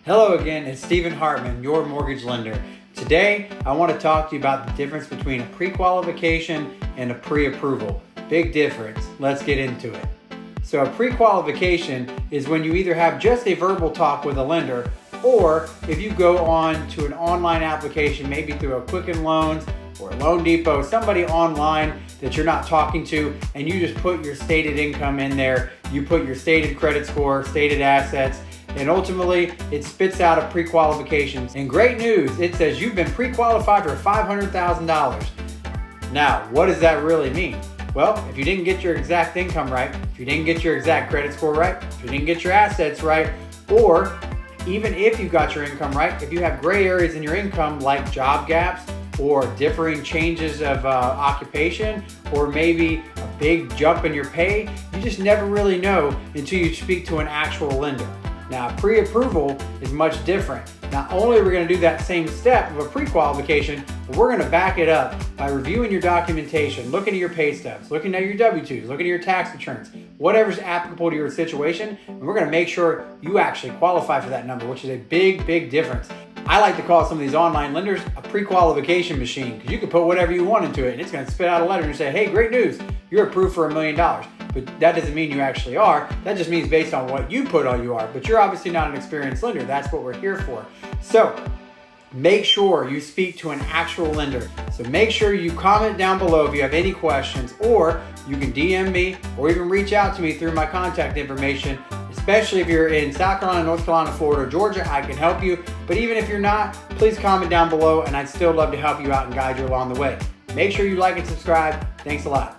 Hello again, it's Stephen Hartman, your mortgage lender. Today, I want to talk to you about the difference between a pre-qualification and a pre-approval. Big difference. Let's get into it. So a pre-qualification is when you either have just a verbal talk with a lender, or if you go on to an online application, maybe through a Quicken Loans or Loan Depot, somebody online that you're not talking to, and you just put your stated income in there, you put your stated credit score, stated assets, and ultimately it spits out a pre-qualification. And great news, it says you've been pre-qualified for $500,000. Now, what does that really mean? Well, if you didn't get your exact income right, if you didn't get your exact credit score right, if you didn't get your assets right, or even if you got your income right, if you have gray areas in your income like job gaps or differing changes of occupation, or maybe a big jump in your pay, you just never really know until you speak to an actual lender. Now, pre-approval is much different. Not only are we going to do that same step of a pre-qualification, but we're going to back it up by reviewing your documentation, looking at your pay stubs, looking at your W-2s, looking at your tax returns, whatever's applicable to your situation, and we're going to make sure you actually qualify for that number, which is a big, big difference. I like to call some of these online lenders a pre-qualification machine, because you can put whatever you want into it and it's going to spit out a letter and say, hey, great news, you're approved for $1 million. But that doesn't mean you actually are. That just means based on what you put on you are. But you're obviously not an experienced lender. That's what we're here for. So make sure you speak to an actual lender. So make sure you comment down below if you have any questions, or you can DM me or even reach out to me through my contact information. Especially if you're in South Carolina, North Carolina, Florida, or Georgia, I can help you. But even if you're not, please comment down below and I'd still love to help you out and guide you along the way. Make sure you like and subscribe. Thanks a lot.